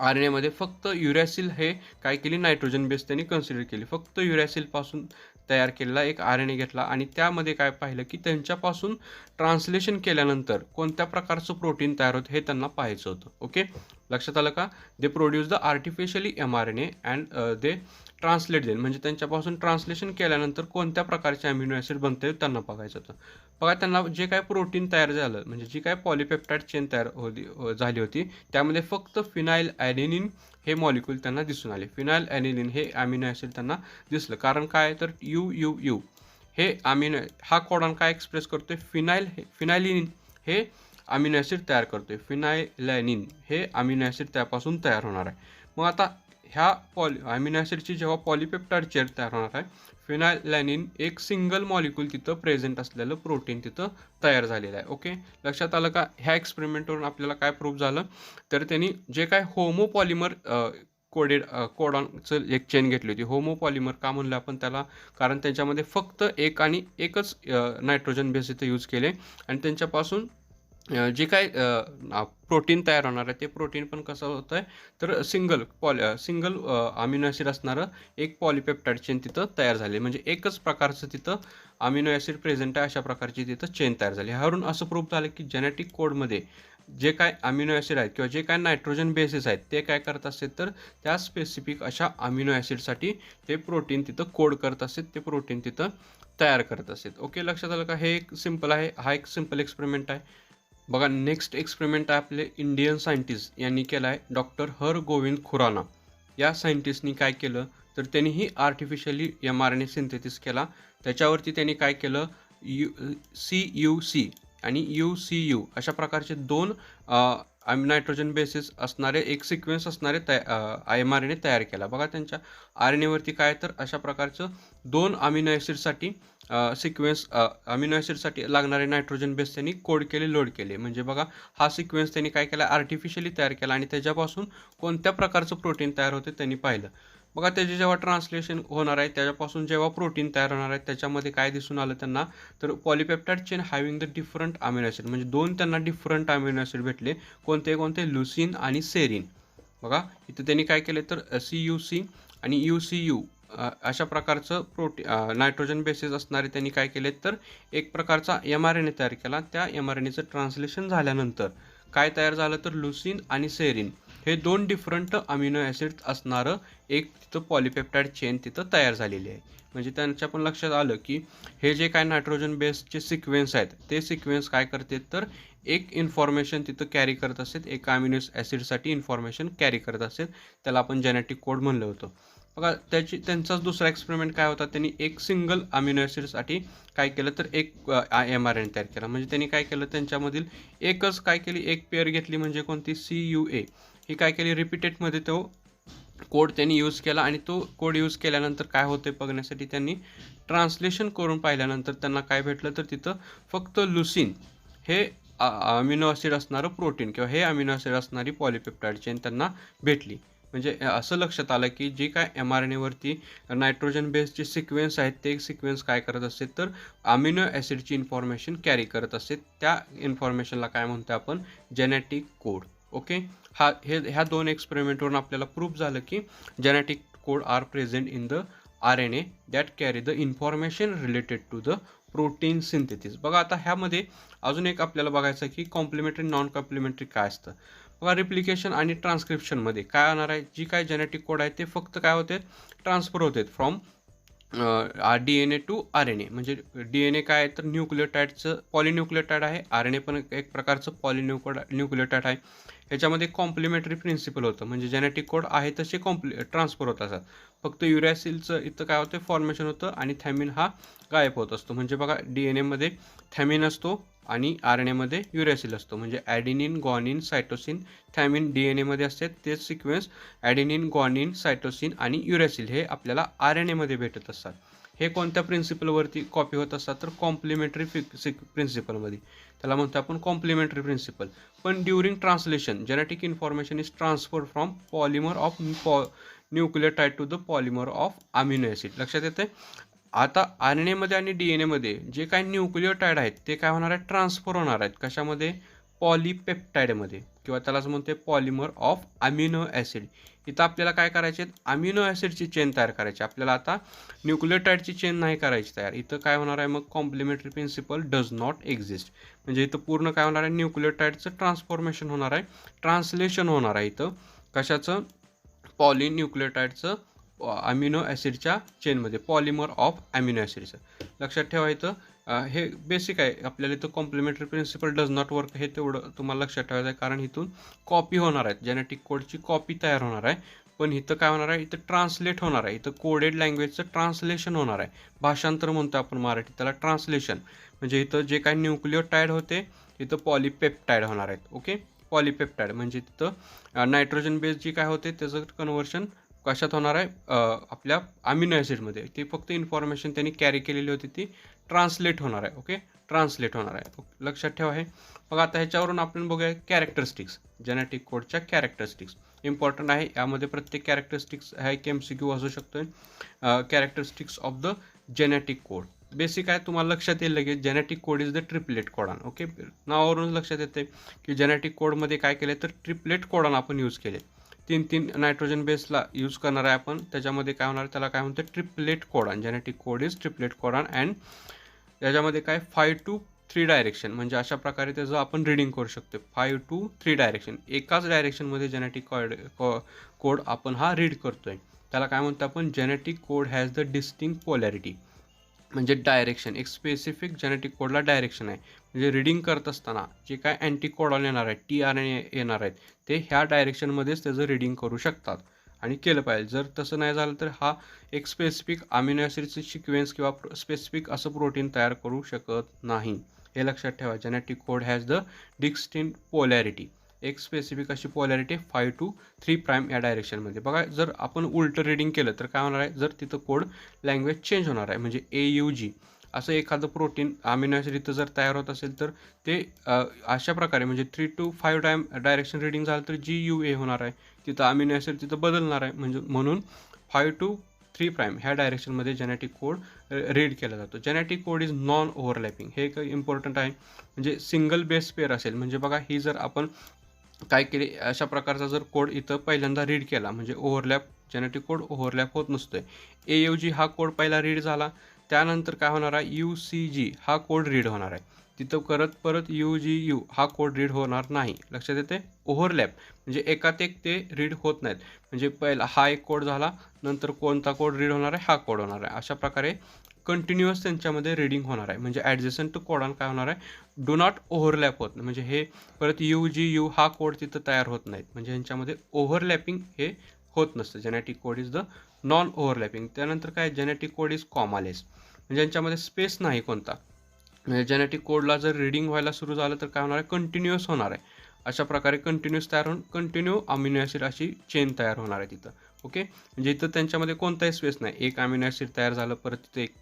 RNAमध्ये फक्त युरॅसिल हे काय केली नायट्रोजन बेस त्यांनी कन्सिडर केली. फक्त युरॅसिलपासून तयार केलेला एक RNA घेतला आणि त्यामध्ये काय पाहिलं की त्यांच्यापासून ट्रान्सलेशन केल्यानंतर कोणत्या प्रकारचं प्रोटीन तयार होतं हे त्यांना पाहायचं होतं. ओके, लक्षात आलं का? They produce the artificially mRNA and they translate देईल. म्हणजे त्यांच्यापासून ट्रान्सलेशन केल्यानंतर कोणत्या प्रकारचे अमिनो ॲसिड बनते त्यांना बघायचं होतं. बघा त्यांना जे काय प्रोटीन तयार झालं म्हणजे जी काय पॉलिपेप्टाइड चेन तयार झाली होती त्यामध्ये फक्त फिनाइल ॲडेनिन हे मॉलिक्यूल त्यांना दिसून आले. फिनाइल ॲडेनिन हे अमिनो ॲसिड त्यांना दिसलं. कारण काय तर UUU हे अमिनो हा कोडॉन काय एक्सप्रेस करतोय फिनाइलिन हे अमिनो ॲसिड तयार करतोय. फिनाइलॅनिन हे अमिनो ॲसिड त्यापासून तयार होणार आहे. मग आता ह्या अमिनो ॲसिडची जेव्हा पॉलिपेप्टाइड चेन तयार होणार आहे फिनाइलॅनिन एक सिंगल मॉलिक्यूल तिथं प्रेझेंट असलेलं प्रोटीन तिथं तयार झालेलं आहे. ओके, लक्षात आलं का? ह्या एक्सपेरिमेंटवरून आपल्याला काय प्रूफ झालं तर त्यांनी जे काय होमोपॉलिमर कोडॉनचं एक चेन घेतली होती. होमोपॉलिमर का म्हणलं आपण त्याला कारण त्यांच्यामध्ये फक्त एकच नायट्रोजन बेस इथं यूज केले आणि त्यांच्यापासून जे काय प्रोटीन तयार होणार आहे ते प्रोटीन पण कसं होतं आहे तर सिंगल अमिनो ॲसिड असणारं एक पॉलिपेप्टाइड चेन तिथं तयार झाले. म्हणजे एकच प्रकारचं तिथं अमिनो ॲसिड प्रेझेंट आहे अशा प्रकारची तिथं चेन तयार झाली. ह्यावरून असं प्रूफ झालं की जेनेटिक कोडमध्ये जे काय अमिनो ॲसिड आहेत किंवा जे काय नायट्रोजन बेसेस आहेत ते काय करत असतात तर त्या स्पेसिफिक अशा अमिनो ॲसिडसाठी ते प्रोटीन तिथं कोड करत असतात. ते प्रोटीन तिथं तयार करत असतात. ओके, लक्षात आलं का? हे एक सिम्पल आहे. हा एक सिम्पल एक्सपेरिमेंट आहे. बघा नेक्स्ट एक्सपेरिमेंट आहे आपले इंडियन सायंटिस्ट यांनी केला आहे. डॉक्टर हरगोविंद खुराना या सायंटिस्टनी काय केलं तर त्यांनीही आर्टिफिशियली mRNA सिंथेसिस केला. त्याच्यावरती त्यांनी काय केलं CUC आणि UCU अशा प्रकारचे 2 नायट्रोजन बेसेस असणारे एक सिक्वेन्स असणारे mRNA तयार केला. बघा त्यांच्या RNAवरती काय तर अशा प्रकारचं 2 अमिनो ॲसिडसाठी सिक्वेन्स अमिनो ॲसिडसाठी लागणारे नायट्रोजन बेस त्यांनी कोड केले लोड केले. म्हणजे बघा हा सिक्वेन्स त्यांनी काय केला आर्टिफिशियली तयार केला आणि त्याच्यापासून कोणत्या प्रकारचं प्रोटीन तयार होते त्यांनी पाहिलं. बघा त्याचे जेव्हा ट्रान्सलेशन होणार आहे त्याच्यापासून जेव्हा प्रोटीन तयार होणार आहे त्याच्यामध्ये काय दिसून आलं त्यांना तर polypeptide chain having the different amino acid म्हणजे 2 त्यांना डिफरंट अमिनो ॲसिड भेटले. कोणते लुसिन आणि सेरिन. बघा इथं त्यांनी काय केले तर CUC आणि UCU अशा प्रकारचं नायट्रोजन बेसेस असणारे त्यांनी काय केले तर एक प्रकारचा mRNA तयार केला. त्या mRNAचं ट्रान्सलेशन झाल्यानंतर काय तयार झालं तर लुसिन आणि सेरिन हे 2 डिफरंट अमिनो ॲसिड असणारं एक तिथं पॉलिपेप्टाइड चेन तिथं तयार झालेली आहे. म्हणजे त्यांच्या पण लक्षात आलं की हे जे काय नायट्रोजन बेसचे सिक्वेन्स आहेत ते सिक्वेन्स काय करतात तर एक इन्फॉर्मेशन तिथं कॅरी करत असतात. एक अमिनो ॲसिडसाठी इन्फॉर्मेशन कॅरी करत असतात. त्याला आपण जेनेटिक कोड म्हणलं होतं. बघा त्यांचाच दुसरा एक्सपेरिमेंट काय होता त्यांनी एक सिंगल अमिनो ॲसिडसाठी काय केलं तर एक mRNA तयार केला. म्हणजे त्यांनी काय केलं त्यांच्यामधील एकच काय केली एक पेअर घेतली म्हणजे कोणती CUA ही काय केली रिपीटेडमध्ये तो कोड त्यांनी यूज केला आणि तो कोड यूज केल्यानंतर काय होते बघण्यासाठी त्यांनी ट्रान्सलेशन करून पाहिल्यानंतर त्यांना काय भेटलं तर तिथं फक्त लुसिन हे अमिनो ॲसिड असणारं प्रोटीन किंवा हे अमिनो ॲसिड असणारी पॉलिपेप्टाइड चेन त्यांना भेटली. म्हणजे असं लक्षात आलं की जे काय mRNAवरती नायट्रोजन बेसचे सिक्वेन्स आहेत ते सिक्वेन्स काय करत असते तर अमिनो ॲसिडची इन्फॉर्मेशन कॅरी करत असते. त्या इन्फॉर्मेशनला काय म्हणतो आपण जेनेटिक कोड. ओके. ह्या 2 एक्सपेरिमेंटवरून आपल्याला प्रूफ झालं की genetic code are present in the RNA that carry the information related to the protein synthesis. बघा आता ह्यामध्ये अजून एक आपल्याला बघायचं की कॉम्प्लिमेंटरी नॉन कॉम्प्लिमेंटरी काय असतं. बघा रिप्लिकेशन आणि ट्रान्स्क्रिप्शनमध्ये काय होणार आहे, जी काय जेनेटिक कोड आहे ते फक्त काय होते ट्रान्सफर होते फ्रॉम DNA टू RNA. म्हणजे DNA काय आहे तर न्यूक्लियोटाईडचं पॉलिन्यूक्लियोटाईड आहे, RNA पण एक प्रकारचं न्यूक्लियोटाईड आहे. ह्याच्यामध्ये कॉम्प्लिमेंटरी प्रिन्सिपल होतं, म्हणजे जेनेटिक कोड आहे तसे ट्रान्सफर होत असतात. फक्त युरॅसिलचं इथं काय होतं फॉर्मेशन होतं आणि थॅमिन हा गायब होत असतो. म्हणजे बघा DNA थॅमिन असतो आणि RNAमध्ये युरॅसिल असतो. म्हणजे ॲडेनिन, ग्वानिन, सायटोसिन, थॅमिन DNA असतात. तेच सिक्वेन्स ॲडेनिन, ग्वानिन, सायटोसिन आणि युरॅसिल हे आपल्याला RNAमध्ये भेटत असतात. हे कोणत्या प्रिन्सिपलवरती कॉपी होत असतात तर कॉम्प्लिमेंटरी प्रिन्सिपलमध्ये. त्याला म्हणतो आपण कॉम्प्लिमेंटरी प्रिन्सिपल. पण during translation genetic information is transfer from polymer of nucleotide to the polymer of amino acid. लक्षात येते. आता RNAमध्ये आणि DNAमध्ये जे काही न्यूक्लियोटाईड आहेत ते काय होणार आहेत ट्रान्सफर होणार आहेत कशामध्ये पॉलीपेप्टाईडमध्ये किंवा त्यालाच म्हणते पॉलिमर ऑफ अमिनो ॲसिड. इथं आपल्याला काय करायचे अमिनो ॲसिडची चेन तयार करायची. आपल्याला आता न्यूक्लियोटाईडची चेन नाही करायची तयार. इथं काय होणार आहे मग complementary principle does not exist. म्हणजे इथं पूर्ण काय होणार आहे न्यूक्लियोटाईडचं ट्रान्सफॉर्मेशन होणार आहे, ट्रान्सलेशन होणार आहे इथं कशाचं पॉलिन्यूक्लियोटाईडचं अमिनो ॲसिडच्या चेनमध्ये पॉलिमर ऑफ अमिनो ॲसिडचं. लक्षात ठेवा इथं हे बेसिक आहे. आपल्याला इथं complementary principle does not work हे तेवढं तुम्हाला लक्षात ठेवायचं आहे, कारण इथून कॉपी होणार आहेत, जेनेटिक कोडची कॉपी तयार होणार आहे. पण इथं काय होणार आहे इथं ट्रान्सलेट होणार आहे. इथं कोडेड लँग्वेजचं ट्रान्सलेशन होणार आहे. भाषांतर म्हणतो आपण मराठीत त्याला ट्रान्सलेशन. म्हणजे इथं जे काही न्यूक्लियोटाईड होते इथं पॉलिपेप्टाईड होणार आहेत. ओके. पॉलिपेप्टाईड म्हणजे तिथं नायट्रोजन बेस जी काय होते त्याचं कन्व्हर्शन कशात होणार आहे आपल्या अमिनो ॲसिडमध्ये. ती फक्त इन्फॉर्मेशन त्यांनी कॅरी केलेली होती ती ट्रान्सलेट होणार आहे. ओके. ट्रान्सलेट होणार आहे. लक्षात ठेवा हे. मग आता ह्याच्यावरून आपण बघूया कॅरेक्टरिस्टिक्स. जेनेटिक कोडच्या कॅरेक्टरिस्टिक्स इम्पॉर्टंट आहे. यामध्ये प्रत्येक कॅरेक्टरिस्टिक्स हा एक MCQ असू शकतो. Characteristics of the genetic code basic आहे. तुम्हाला लक्षात येईल लगेच genetic code is the triplet codon. Okay. नावावरून लक्षात येते की जेनेटिक कोडमध्ये काय केले तर ट्रिपलेट कोडॉन आपण यूज केले. 3 नायट्रोजन बेसला यूज करणार आहे आपण. त्याच्यामध्ये काय होणार त्याला काय म्हणते triplet codon. Genetic code is triplet codon and त्याच्यामध्ये काय 5 to 3 डायरेक्शन. म्हणजे अशा प्रकारे त्याचं आपण रिडिंग करू शकतो 5 to 3 डायरेक्शन. एकाच डायरेक्शनमध्ये जेनेटिक कोड आपण हा रीड करतोय. त्याला काय म्हणतो आपण genetic code has the distinct polarity. म्हणजे डायरेक्शन एक स्पेसिफिक जेनेटिक कोडला डायरेक्शन आहे. म्हणजे रिडिंग करत असताना जे काय अँटी कोडॉन येणार आहेत tRNA येणार आहेत ते ह्या डायरेक्शनमध्येच त्याचं रिडिंग करू शकतात आणि केलं पाहिजे. जर तसं नाही झालं तर हा एक स्पेसिफिक अमिनो ॲसिडचे सिक्वेन्स किंवा स्पेसिफिक असं प्रोटीन तयार करू शकत नाही. हे लक्षात ठेवा. Genetic code has the distinct polarity. एक स्पेसिफिक अशी पोलॅरिटी 5 to 3' या डायरेक्शनमध्ये. बघा जर आपण उलटं रिडिंग केलं तर काय होणार आहे जर तिथं कोड लँग्वेज चेंज होणार आहे. म्हणजे AUG असं एखादं प्रोटीन अमिनो ॲसिड इथं जर तयार होत असेल तर ते अशा प्रकारे म्हणजे 3 to 5 डायरेक्शन रिडिंग झालं तर GUA होणार आहे. तिथं अमिनो ॲसिड तिथं बदलणार आहे. म्हणजे म्हणून 5 to 3' ह्या डायरेक्शनमध्ये जेनेटिक कोड रीड केला जातो. Genetic code is non overlapping. हे एक इम्पॉर्टंट आहे. म्हणजे सिंगल बेस पेअर असेल म्हणजे बघा ही जर आपण काय केले अशा प्रकारचा जर कोड इथं पहिल्यांदा रीड केला म्हणजे ओव्हरलॅप जेनेटिक कोड ओव्हरलॅप होत नसतोय. AUG हा कोड पहिला रीड झाला. त्यानंतर काय होणार आहे UCG हा कोड रीड होणार आहे. तिथं परत UGU हा कोड रीड होणार नाही. लक्षात येते. ओव्हरलॅप म्हणजे एकात एक ते रीड होत नाहीत. म्हणजे पहिला हा एक कोड झाला नंतर कोणता कोड रीड होणार आहे हा कोड होणार आहे. अशा प्रकारे कंटिन्युअस त्यांच्यामध्ये रीडिंग होणार आहे. म्हणजे ॲडजस्टंट टू कोडॉन काय होणार आहे डू नॉट ओव्हरलॅप होत. म्हणजे हे परत UGU हा कोड तिथं तयार होत नाहीत. म्हणजे ह्यांच्यामध्ये ओव्हरलॅपिंग हे होत नसतं. Genetic code is the non overlapping. त्यानंतर काय जेनेटिक कोड इज कॉमालेस. म्हणजे यांच्यामध्ये स्पेस नाही कोणता. म्हणजे जेनेटिक कोडला जर रिडिंग व्हायला सुरू झालं तर काय होणार आहे कंटिन्युअस होणार आहे. अशा प्रकारे कंटिन्युअस तयार होऊन कंटिन्यू अमिनो ॲसिड अशी चेन तयार होणार आहे तिथं. ओके. म्हणजे इथं त्यांच्यामध्ये कोणताही स्पेस नाही. एक अमिनो ॲसिड तयार झालं परत तिथे एक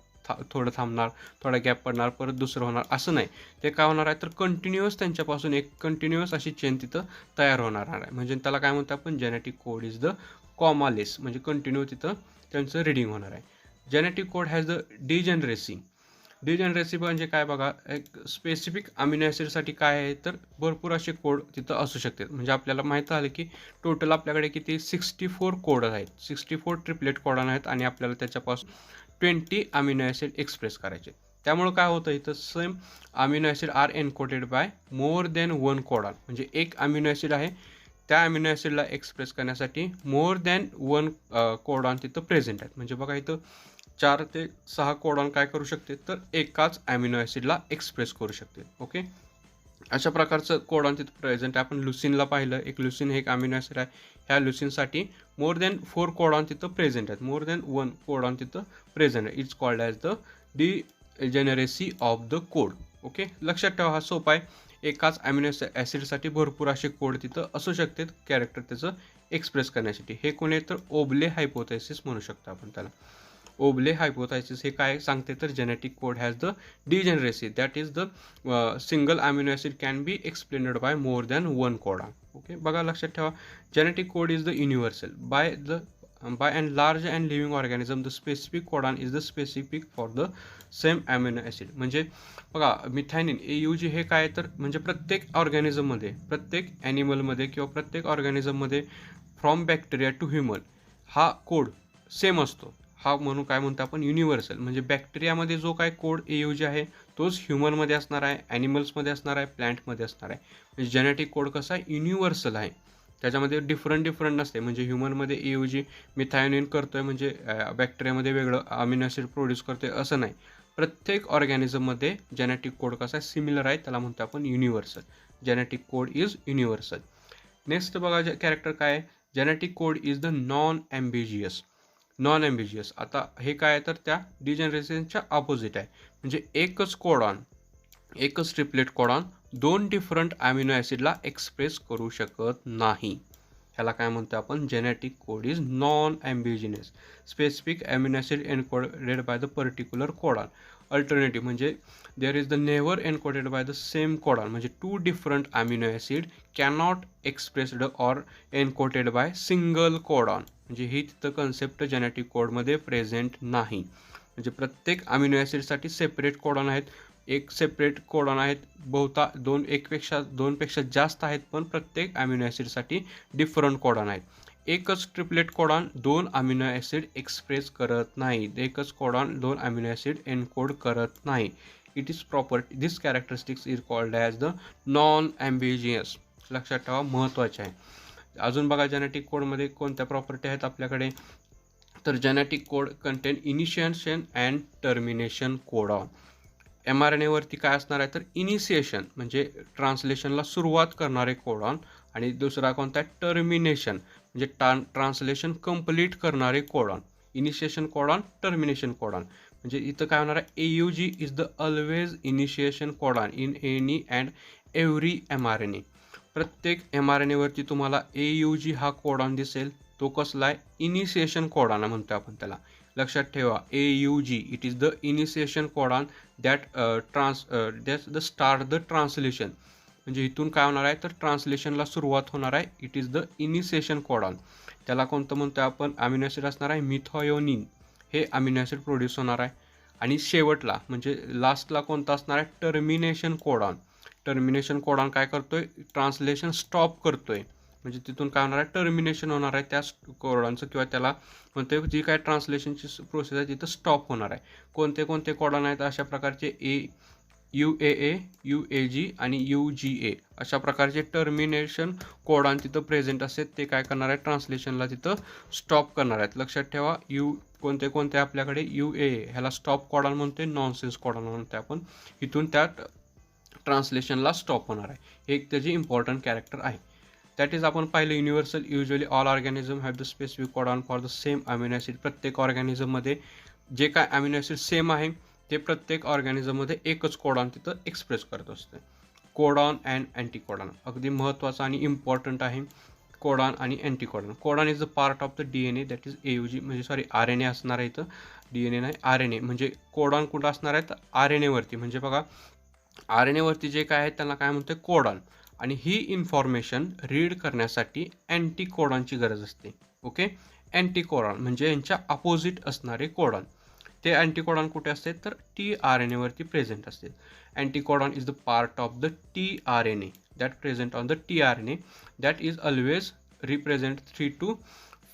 थोडं थांबणार, थोडा गॅप पडणार, परत दुसरं होणार, असं नाही. ते काय होणार आहे तर कंटिन्युअस त्यांच्यापासून एक कंटिन्युअस अशी चेन तिथं तयार होणार आहे. म्हणजे त्याला काय म्हणतो आपण genetic code is the commaless, म्हणजे कंटिन्यू तिथं त्यांचं रिडिंग होणार आहे. Genetic code has the degeneracy. Degeneracy म्हणजे काय बघा, एक स्पेसिफिक अमिनो ॲसिडसाठी काय आहे तर भरपूर असे कोड तिथं असू शकतात. म्हणजे आपल्याला माहीत झालं की टोटल आपल्याकडे किती 64 कोड आहेत, 64 ट्रिपलेट कोडॉन आहेत आणि आपल्याला त्याच्यापासून 20 अमिनो ॲसिड एक्सप्रेस करायचे. त्यामुळं काय होतं इथं same amino acid are encoded by more than one codon. म्हणजे एक अमिनो ॲसिड आहे, त्या अमिनो ॲसिडला एक्सप्रेस करण्यासाठी मोर दॅन वन कोडॉन तिथं प्रेझेंट आहेत. म्हणजे बघा इथं 4 ते 6 कोडॉन काय करू शकते तर एकाच अमिनो ॲसिडला एक्सप्रेस करू शकते. ओके, अशा प्रकारचं कोडॉन तिथं प्रेझेंट आहे. आपण लुसिनला पाहिलं, एक लुसिन हे एक अमिनो ॲसिड आहे. ह्या लुसिनसाठी मोर दॅन 4 कोडॉन तिथं प्रेझेंट आहेत, मोर दॅन 1 कोडॉन तिथं प्रेझेंट आहे. It's called as the degeneracy of the code. Okay, लक्षात ठेवा, हा सोपा आहे. एकाच अमिनो ॲसिडसाठी भरपूर असे कोड तिथं असू शकतात कॅरेक्टर त्याचं एक्सप्रेस करण्यासाठी. हे कोणी तर ओबले हायपोथेसिस म्हणू शकतो आपण त्याला. ओबले हायपोथेसिस हे काय सांगते तर genetic code has the degeneracy, that is the single amino acid can be explained by more than one codon. Okay, बघा लक्षात ठेवा, genetic code is the universal by and large and living organism the specific codon is the specific for the same amino acid. म्हणजे बघा मिथायनिन AUG हे काय तर म्हणजे प्रत्येक ऑर्गॅनिझममध्ये, प्रत्येक ॲनिमलमध्ये किंवा प्रत्येक ऑर्गॅनिझममध्ये फ्रॉम बॅक्टेरिया टू ह्युमन हा कोड सेम असतो. हा म्हणून काय म्हणतो आपण युनिव्हर्सल. म्हणजे बॅक्टेरियामध्ये जो काय कोड AUG आहे तोच ह्युमनमध्ये असणार आहे, ॲनिमल्समध्ये असणार आहे, प्लॅन्टमध्ये असणार आहे. म्हणजे जेनेटिक कोड कसा आहे युनिव्हर्सल आहे, त्याच्यामध्ये डिफरंट नसते. म्हणजे ह्युमनमध्ये AUG मिथायोनिन करतोय म्हणजे बॅक्टेरियामध्ये वेगळं अमिनो ॲसिड प्रोड्यूस करतोय असं नाही. प्रत्येक ऑर्गॅनिझममध्ये जेनेटिक कोड कसा आहे सिमिलर आहे, त्याला म्हणतो आपण universal. Genetic code is universal. Next बघा कॅरेक्टर काय आहे, genetic code is the non ambiguous. Non ambiguous आता हे काय आहे तर त्या डिजनरेशनच्या ऑपोजिट आहे. म्हणजे एकच कोडॉन, एकच ट्रिपलेट कोडॉन 2 डिफरंट अमिनो ॲसिडला एक्सप्रेस करू शकत नाही. ह्याला काय म्हणतो आपण genetic code is non ambiguous. Specific amino acid encoded by the particular codon. Alternative म्हणजे there is the never encoded by the same codon. म्हणजे 2 different amino acid cannot expressed or encoded by single codon. म्हणजे ही तिथं concept genetic कोडमध्ये present नाही. म्हणजे प्रत्येक amino ॲसिडसाठी separate codon आहेत, एक सेपरेट कोडॉन आहेत, बहुता दोनपेक्षा जास्त आहेत, पण प्रत्येक अमिनो ॲसिडसाठी डिफरंट कोडॉन आहेत. एकच triplet codon 2 amino acid express करत नाही, एकच कोडॉन 2 अमिनो ॲसिड एन्कोड करत नाही. It is property this characteristics is called as the non ambiguous. लक्षात ठेवा, महत्त्वाचे आहे. अजून बघा जेनेटिक कोडमध्ये कोणत्या प्रॉपर्टी आहेत आपल्याकडे तर genetic code content initiation and termination codon. mRNA वरती काय असणार आहे तर इनिशिएशन म्हणजे ट्रान्सलेशनला सुरुवात करणारे कोडॉन आणि दुसरा कोणता आहे टर्मिनेशन म्हणजे ट्रान्सलेशन कंप्लीट करणारे codon. Initiation codon, termination codon. म्हणजे इथं काय होणार आहे AUG is the always initiation codon in any and every mRNA. प्रत्येक mRNA वरती तुम्हाला AUG हा कोडॉन दिसेल, तो कसला आहे इनिशिएशन कोडॉन म्हणतो आपण त्याला. लक्षात ठेवा AUG it is the initiation codon that the start the translation. म्हणजे इथून काय होणार आहे तर ट्रान्सलेशनला सुरुवात होणार आहे. It is the initiation codon. त्याला कोणतं म्हणतो आपण अमिनो ॲसिड असणार आहे मिथायोनिन, हे अमिनो ॲसिड प्रोड्यूस होणार आहे. आणि शेवटला म्हणजे लास्टला कोणतं असणार आहे टर्मिनेशन कोडॉन. टर्मिनेशन कोडॉन काय करतोय ट्रान्सलेशन स्टॉप करतोय. म्हणजे तिथून काय होणार आहे टर्मिनेशन होणार आहे त्या कोडॉनचं किंवा त्याला म्हणते जी काय ट्रान्सलेशनची प्रोसेस आहे तिथं स्टॉप होणार आहे. कोणते कोडॉन आहेत अशा प्रकारचे UAA, UAG आणि UGA अशा प्रकारचे टर्मिनेशन कोडॉन तिथं प्रेझेंट असतात. ते काय करणार आहे ट्रान्सलेशनला तिथं स्टॉप करणार आहेत. लक्षात ठेवा कोणते आपल्याकडे UAA ह्याला स्टॉप कोडॉन म्हणते, नॉनसेन्स कोडॉन म्हणते आपण. इथून त्या ट्रान्सलेशनला स्टॉप होणार आहे. हे एक त्याची इम्पॉर्टंट कॅरेक्टर आहे. दॅट इज आपण पाहिलं universal. Usually all organism have the specific codon for the same amino acid. प्रत्येक ऑर्गॅनिझममध्ये जे काय अमिनो ॲसिड सेम आहे ते प्रत्येक ऑर्गॅनिझममध्ये एकच कोडॉन तिथं एक्सप्रेस करत असते. कोडॉन अँड अँटीकोडॉन अगदी महत्त्वाचं आणि इम्पॉर्टंट आहे. कोडॉन आणि anticodon. Codon is the part of the DNA that is AUG, म्हणजे सॉरी RNA असणार आहे इथं, DNA नाही RNA. म्हणजे कोडॉन कुठं असणार आहे तर RNA वरती. म्हणजे बघा RNA वरती जे काय आहे त्यांना काय म्हणते कोडॉन, आणि ही इन्फॉर्मेशन रीड करण्यासाठी अँटीकोडॉनची गरज असते. ओके, अँटीकोडॉन म्हणजे यांच्या अपोजिट असणारे कोडॉन. ते अँटीकोडॉन कुठे असते तर tRNA वरती प्रेझेंट असते. Anticodon is the part of the tRNA that present on the tRNA that is always represent 3 to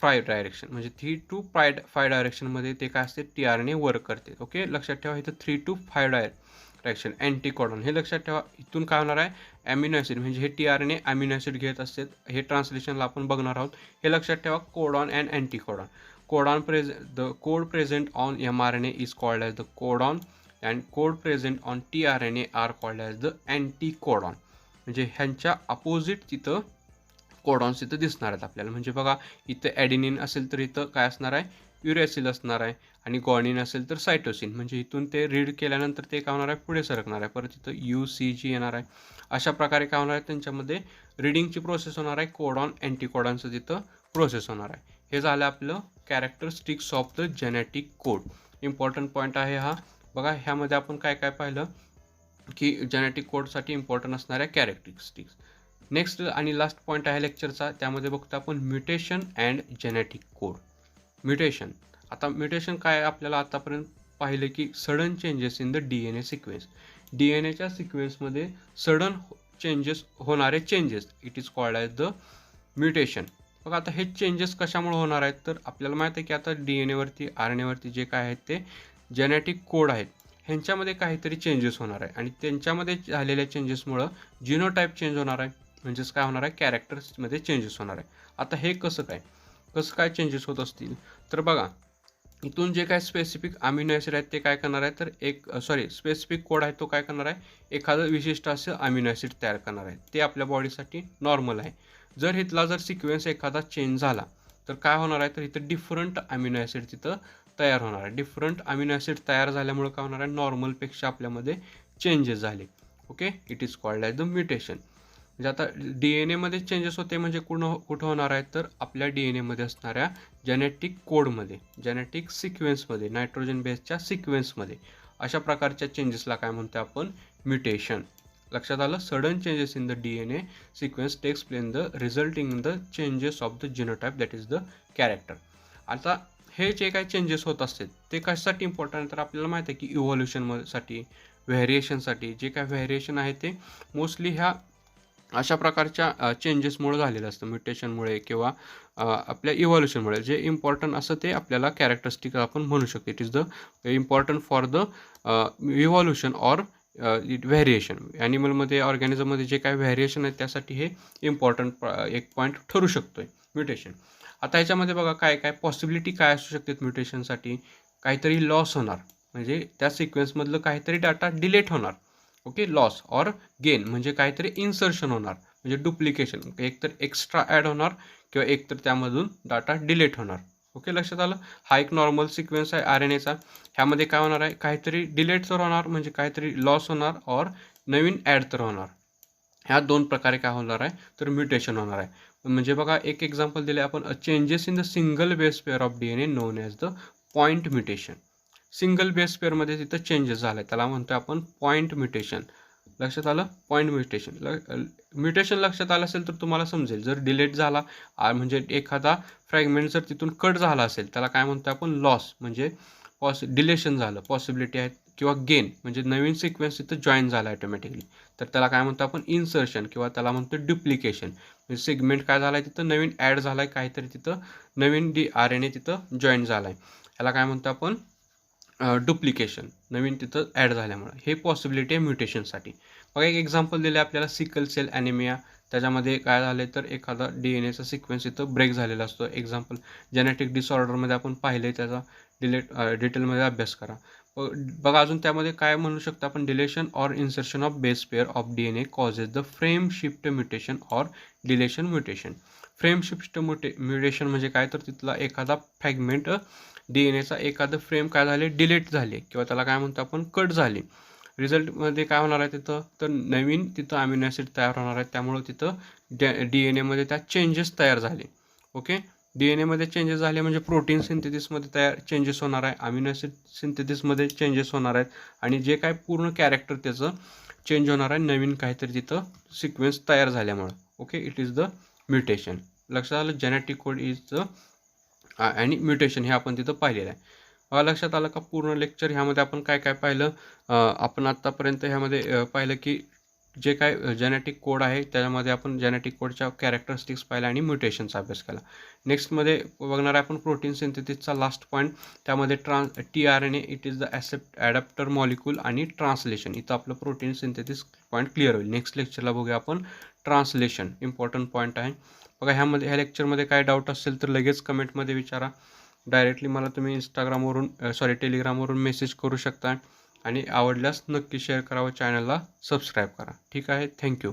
5 direction. म्हणजे 3 to 5 डायरेक्शनमध्ये ते काय असते tRNA वर्क करते. ओके, लक्षात ठेवा इथं 3 to 5 डायरेक्शन अँटीकोडॉन हे लक्षात ठेवा. इथून काय होणार आहे ॲमिनो ॲसिड, म्हणजे हे tRNA ॲमिनो ॲसिड घेत असते. हे ट्रान्सलेशनला आपण बघणार आहोत. हे लक्षात ठेवा codon and anticodon. Codon present, the code present on mRNA is called as the codon and code present on tRNA are called as the anticodon. म्हणजे ह्यांच्या अपोजिट तिथं कोडॉन्स इथं दिसणार आहेत आपल्याला. म्हणजे बघा इथं ॲडिनिन असेल तर इथं काय असणार आहे युरॅसिल असणार आहे, आणि गॉनिन असेल तर सायटोसिन. म्हणजे इथून ते रीड केल्यानंतर ते काय होणार आहे पुढे सरकणार आहे. परत इथं UCG येणार आहे. अशा प्रकारे काय होणार आहे त्यांच्यामध्ये रीडिंगची प्रोसेस होणार आहे. कोडॉन अँटीकोडॉनचं तिथं प्रोसेस होणार आहे. हे झालं आपलं characteristics of the genetic code. Important point आहे हा. बघा ह्यामध्ये आपण काय काय पाहिलं की जेनेटिक कोडसाठी इम्पॉर्टंट असणाऱ्या कॅरेक्टरिस्टिक्स. नेक्स्ट आणि लास्ट पॉईंट आहे लेक्चरचा, त्यामध्ये बघतो आपण mutation and genetic code. Mutation, आता म्युटेशन काय आपल्याला आतापर्यंत पाहिलं की sudden changes in the DNA sequence. DNAच्या सिक्वेन्समध्ये सडन चेंजेस होणारे changes, it is called as the mutation. बघा आता हे चेंजेस कशामुळे होणार आहेत तर आपल्याला माहिती आहे की आता DNA वरती RNA वरती जे काय आहेत ते जेनेटिक कोड आहेत, ह्यांच्यामध्ये काहीतरी चेंजेस होणार आहे, आणि त्यांच्यामध्ये झालेल्या चेंजेसमुळं जिनोटाईप चेंज होणार आहे. म्हणजेच काय होणार आहे कॅरेक्टर्समध्ये चेंजेस होणार आहे. आता हे कसं काय चेंजेस होत असतील तर बघा इथून जे काय स्पेसिफिक अमिनो ॲसिड आहेत ते काय करणार आहे तर स्पेसिफिक कोड आहे तो काय करणार आहे एखादं विशिष्ट असं अमिनो ॲसिड तयार करणार आहे. ते आपल्या बॉडीसाठी नॉर्मल आहे. जर इथला जर सिक्वेन्स एखादा चेंज झाला तर काय होणार आहे तर इथं डिफरंट अमिनो ॲसिड तिथं तयार होणार आहे. डिफरंट अमिनो ॲसिड तयार झाल्यामुळे काय होणार आहे नॉर्मलपेक्षा आपल्यामध्ये चेंजेस झाले. Okay, it is called as the mutation. म्हणजे आता DNA चेंजेस होते म्हणजे कुठं होणार आहे तर आपल्या DNA असणाऱ्या जेनेटिक कोडमध्ये, जेनेटिक सिक्वेन्समध्ये, नायट्रोजन बेसच्या सिक्वेन्समध्ये अशा प्रकारच्या चेंजेसला काय म्हणतो आपण म्युटेशन. लक्षात आलं. Sudden changes in the DNA sequence takes place the resulting in the changes of the genotype that is the character. आता हे जे काही चेंजेस होत असतात ते कशासाठी इम्पॉर्टंट तर आपल्याला माहिती आहे की इव्हॉल्युशनसाठी, व्हेरिएशनसाठी. जे काय व्हेरिएशन आहे ते मोस्टली ह्या अशा प्रकारच्या चेंजेसमुळे झालेलं असतं, म्युटेशनमुळे किंवा आपल्या इव्हॉल्युशनमुळे. जे इम्पॉर्टंट असं ते आपल्याला कॅरेक्टरिस्टिक आपण म्हणू शकतो. It is the important for the evolution or variation. ॲनिमलमध्ये ऑर्गॅनिझममध्ये जे काय व्हेरिएशन आहे त्यासाठी हे इम्पॉर्टंट एक पॉईंट ठरू शकतो आहे म्युटेशन. आता ह्याच्यामध्ये बघा काय काय पॉसिबिलिटी काय असू शकते म्युटेशनसाठी. काहीतरी लॉस होणार, म्हणजे त्या सिक्वेन्समधलं काहीतरी डाटा डिलीट होणार. ओके, लॉस ऑर गेन म्हणजे काहीतरी इन्सर्शन होणार, म्हणजे डुप्लिकेशन, एकतर एक्स्ट्रा ॲड होणार किंवा एकतर त्यामधून डाटा डिलीट होणार. ओके, लक्षात आलं. हा एक नॉर्मल सिक्वेन्स आहे RNAचा. ह्यामध्ये काय होणार आहे काहीतरी डिलीट तर होणार, म्हणजे काहीतरी लॉस होणार ऑर नवीन ॲड तर होणार. ह्या दोन प्रकारे काय होणार आहे तर म्युटेशन होणार आहे. म्हणजे बघा एक एक्झाम्पल दिले आपण, changes in the single base pair of DNA known as the point mutation. Single base पेअरमध्ये तिथं चेंजेस झाला आहे त्याला म्हणतो आपण पॉईंट म्युटेशन. लक्षात आलं. Point mutation. म्युटेशन लक्षात आलं असेल तर तुम्हाला समजेल. जर डिलीट झाला म्हणजे एखादा फ्रॅगमेंट जर तिथून कट झाला असेल त्याला काय म्हणतो आपण लॉस, म्हणजे डिलेशन झालं पॉसिबिलिटी आहे, किंवा गेन म्हणजे नवीन सिक्वेन्स तिथं जॉईन झाला ऑटोमॅटिकली तर त्याला काय म्हणतो आपण इन्सर्शन, किंवा त्याला म्हणतो डुप्लिकेशन. म्हणजे सेगमेंट काय झाला आहे तिथं नवीन ॲड झाला आहे, काहीतरी तिथं नवीन RNA तिथं जॉईन झाला आहे, ह्याला काय म्हणतो आपण डुप्लिकेशन, नवीन तिथं ॲड झाल्यामुळे. हे पॉसिबिलिटी आहे म्युटेशनसाठी. बघा एक एक्झाम्पल दिलं आहे आपल्याला सिकल सेल ॲनिमिया. त्याच्यामध्ये काय झालं तर एखादा DNAचा सिक्वेन्स इथं ब्रेक झालेला असतो. एक्झाम्पल जेनेटिक डिसऑर्डरमध्ये आपण पाहिले, त्याचा डिटेलमध्ये अभ्यास करा. बघा अजून त्यामध्ये काय म्हणू शकतो आपण deletion or insertion of base pair of DNA causes the frame shift mutation or deletion mutation. Frame shift mutation म्हणजे काय तर तिथला एखादा फ्रॅगमेंट DNAचा एखादं फ्रेम काय झाले डिलीट झाले, किंवा त्याला काय म्हणतो आपण कट झाले, रिझल्टमध्ये काय होणार आहे तिथं, तर नवीन तिथं अमिनो ॲसिड तयार होणार आहे. त्यामुळं तिथं DNA त्या चेंजेस तयार झाले. ओके, DNA चेंजेस झाले म्हणजे प्रोटीन सिंथेसिसमध्ये चेंजेस होणार आहे, अमिनो ॲसिड सिंथेसिसमध्ये चेंजेस होणार आहेत आणि जे काय पूर्ण कॅरेक्टर त्याचं चेंज होणार आहे, नवीन काहीतरी तिथं सिक्वेन्स तयार झाल्यामुळं. Okay, it is the mutation. लक्षात आलं, जेनेटिक कोड इज द आणि म्युटेशन हे आपण तिथं पाहिलेलं आहे. लक्षात आलं का पूर्ण लेक्चर? ह्यामध्ये आपण काय काय पाहिलं? आपण आत्तापर्यंत ह्यामध्ये पाहिलं की जे काय जेनेटिक कोड आहे त्याच्यामध्ये आपण जेनेटिक कोडच्या कॅरेक्टरिस्टिक्स पाहिल्या आणि म्युटेशनचा अभ्यास केला. नेक्स्टमध्ये बघणार आहे आपण प्रोटीन सिंथेसिसचा लास्ट पॉईंट. त्यामध्ये tRNA it is the adapter molecule आणि ट्रान्सलेशन. इथं आपलं प्रोटीन सिंथेसिस पॉईंट क्लिअर होईल. नेक्स्ट लेक्चरला बघूया आपण ट्रान्सलेशन, इम्पॉर्टंट पॉईंट आहे. बघा ह्या लेक्चरमध्ये काय डाऊट असेल तर लगेच कमेंटमध्ये विचारा. डायरेक्टली मला तुम्ही टेलिग्रामवरून मेसेज करू शकता आणि आवडल्यास नक्की शेअर करा व चॅनलला सबस्क्राईब करा. ठीक आहे, थँक्यू.